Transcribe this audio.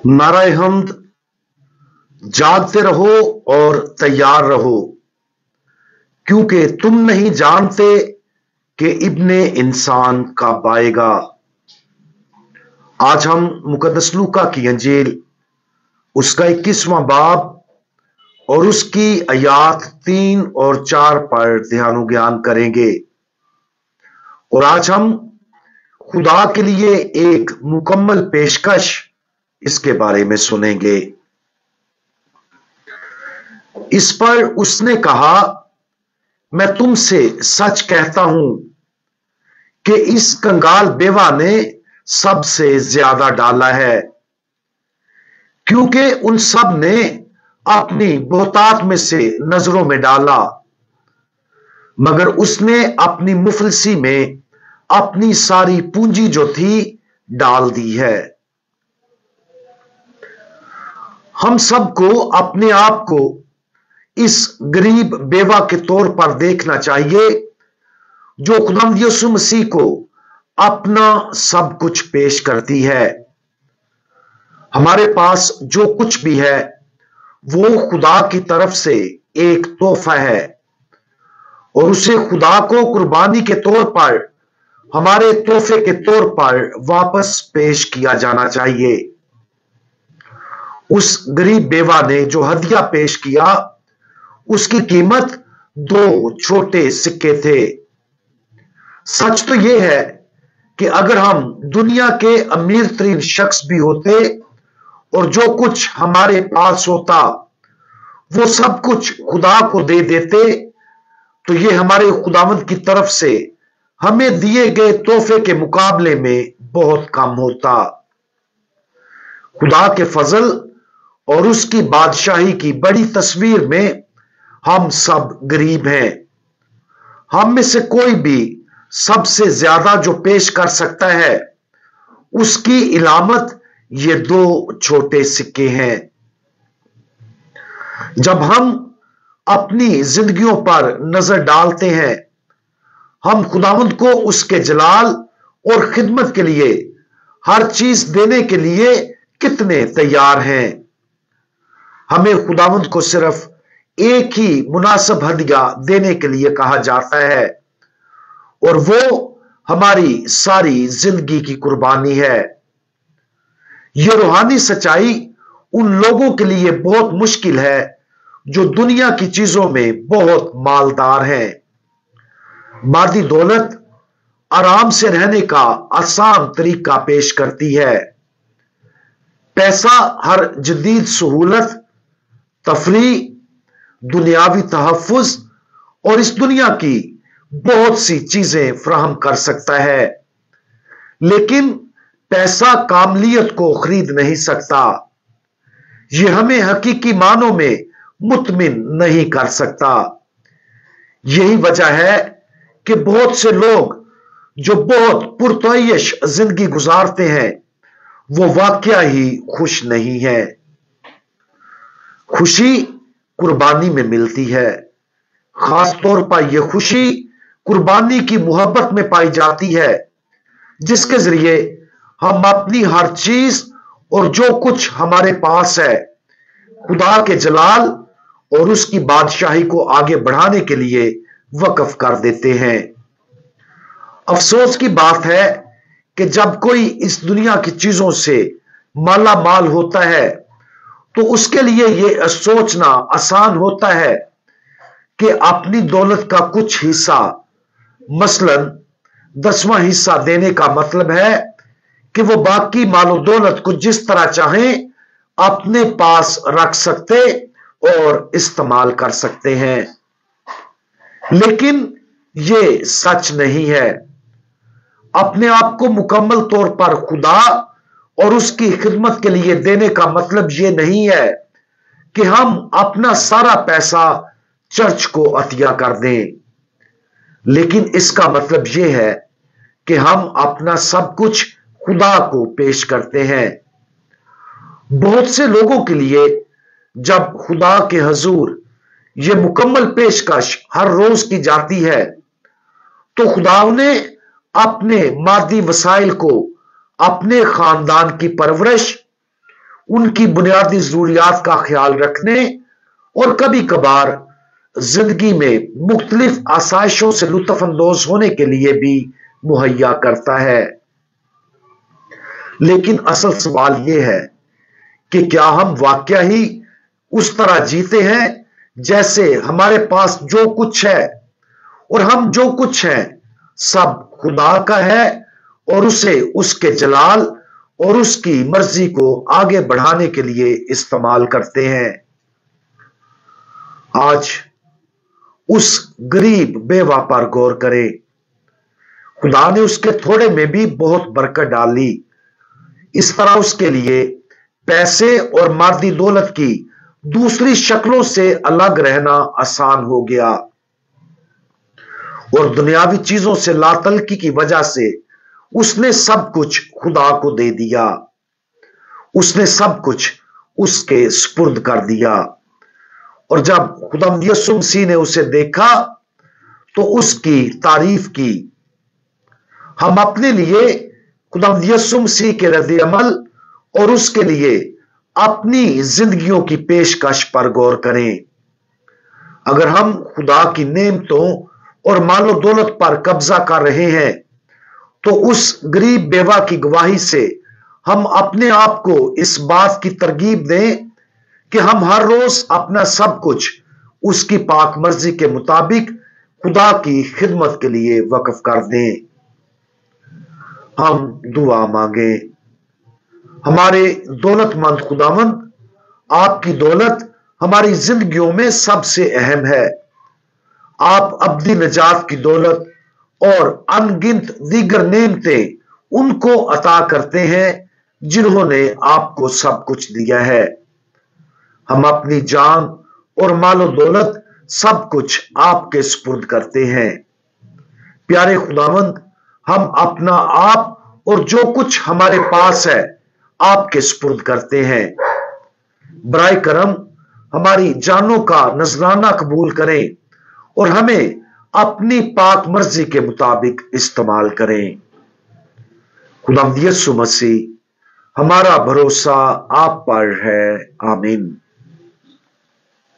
नाराए हम्द। जागते रहो और तैयार रहो, क्योंकि तुम नहीं जानते कि इब्ने इंसान कब आएगा। आज हम मुकद्दस लूका की अंजील उसका 21वां बाब और उसकी आयात 3 और 4 पर ध्यान ज्ञान करेंगे। और आज हम खुदा के लिए एक मुकम्मल पेशकश इसके बारे में सुनेंगे। इस पर उसने कहा, मैं तुमसे सच कहता हूं कि इस कंगाल बेवा ने सबसे ज्यादा डाला है, क्योंकि उन सब ने अपनी बहुतात में से नजरों में डाला, मगर उसने अपनी मुफलसी में अपनी सारी पूंजी जो थी डाल दी है। हम सबको अपने आप को इस गरीब बेवा के तौर पर देखना चाहिए जो खुदावंद यीशु मसीह को अपना सब कुछ पेश करती है। हमारे पास जो कुछ भी है वो खुदा की तरफ से एक तोहफा है और उसे खुदा को कुर्बानी के तौर पर, हमारे तोहफे के तौर पर वापस पेश किया जाना चाहिए। उस गरीब बेवा ने जो हदिया पेश किया उसकी कीमत 2 छोटे सिक्के थे। सच तो यह है कि अगर हम दुनिया के अमीर तरीन शख्स भी होते और जो कुछ हमारे पास होता वो सब कुछ खुदा को दे देते, तो ये हमारे खुदावंद की तरफ से हमें दिए गए तोहफे के मुकाबले में बहुत कम होता। खुदा के फजल और उसकी बादशाही की बड़ी तस्वीर में हम सब गरीब हैं। हम में से कोई भी सबसे ज्यादा जो पेश कर सकता है उसकी इलामत ये 2 छोटे सिक्के हैं। जब हम अपनी जिंदगियों पर नजर डालते हैं, हम खुदावंद को उसके जलाल और खिदमत के लिए हर चीज देने के लिए कितने तैयार हैं। हमें खुदावंद को सिर्फ एक ही मुनासिब हदिया देने के लिए कहा जाता है और वो हमारी सारी जिंदगी की कुर्बानी है। ये रूहानी सच्चाई उन लोगों के लिए बहुत मुश्किल है जो दुनिया की चीजों में बहुत मालदार हैं। मादी दौलत आराम से रहने का आसान तरीका पेश करती है। पैसा हर जदीद सहूलत, तफरी, दुनियावी तहफ्फुज और इस दुनिया की बहुत सी चीजें फराहम कर सकता है, लेकिन पैसा कामलियत को खरीद नहीं सकता। यह हमें हकीकी मानों में मुतमिन नहीं कर सकता। यही वजह है कि बहुत से लोग जो बहुत पुरतयश जिंदगी गुजारते हैं वो वाकया ही खुश नहीं है। खुशी कुर्बानी में मिलती है। खास तौर पर यह खुशी कुर्बानी की मोहब्बत में पाई जाती है, जिसके जरिए हम अपनी हर चीज और जो कुछ हमारे पास है खुदा के जलाल और उसकी बादशाही को आगे बढ़ाने के लिए वक्फ कर देते हैं। अफसोस की बात है कि जब कोई इस दुनिया की चीजों से माला माल होता है तो उसके लिए यह सोचना आसान होता है कि अपनी दौलत का कुछ हिस्सा, मसलन 10वां हिस्सा देने का मतलब है कि वो बाकी मालो दौलत को जिस तरह चाहें अपने पास रख सकते और इस्तेमाल कर सकते हैं। लेकिन ये सच नहीं है। अपने आप को मुकम्मल तौर पर खुदा और उसकी खिदमत के लिए देने का मतलब यह नहीं है कि हम अपना सारा पैसा चर्च को अतिया कर दें, लेकिन इसका मतलब यह है कि हम अपना सब कुछ खुदा को पेश करते हैं। बहुत से लोगों के लिए जब खुदा के हजूर यह मुकम्मल पेशकश हर रोज की जाती है तो खुदा ने अपने मादी वसाइल को, अपने खानदान की परवरिश, उनकी बुनियादी जरूरियात का ख्याल रखने और कभी कभार जिंदगी में मुख्तलिफ आसाइशों से लुत्फ अंदोज होने के लिए भी मुहैया करता है। लेकिन असल सवाल यह है कि क्या हम वाकया ही उस तरह जीते हैं जैसे हमारे पास जो कुछ है और हम जो कुछ हैं सब खुदा का है और उसे उसके जलाल और उसकी मर्जी को आगे बढ़ाने के लिए इस्तेमाल करते हैं। आज उस गरीब बेवा पर गौर करें। खुदा ने उसके थोड़े में भी बहुत बरकत डाली। इस तरह उसके लिए पैसे और मादी दौलत की दूसरी शक्लों से अलग रहना आसान हो गया और दुनियावी चीजों से लातलकी की वजह से उसने सब कुछ खुदा को दे दिया। उसने सब कुछ उसके सुपुर्द कर दिया और जब खुदा यीशु मसीह ने उसे देखा तो उसकी तारीफ की। हम अपने लिए खुदा यीशु मसीह के रद्द अमल और उसके लिए अपनी जिंदगियों की पेशकश पर गौर करें। अगर हम खुदा की नेमतों और मालो दौलत पर कब्जा कर रहे हैं तो उस गरीब बेवा की गवाही से हम अपने आप को इस बात की तरगीब दें कि हम हर रोज अपना सब कुछ उसकी पाक मर्जी के मुताबिक खुदा की खिदमत के लिए वक्फ कर दें। हम दुआ मांगे। हमारे दौलतमंद खुदावंद, आपकी दौलत हमारी जिंदगियों में सबसे अहम है। आप अब्दी निजात की दौलत और अनगिनत दीगर नेमतें उनको अता करते हैं जिन्होंने आपको सब कुछ दिया है। हम अपनी जान और मालो दौलत सब कुछ आपके सुपुर्द करते हैं। प्यारे खुदावंद, हम अपना आप और जो कुछ हमारे पास है आपके सुपुर्द करते हैं। बराए करम हमारी जानों का नजराना कबूल करें और हमें अपनी पाक मर्जी के मुताबिक इस्तेमाल करें। खुदा यीशु मसीह, हमारा भरोसा आप पर है। आमीन।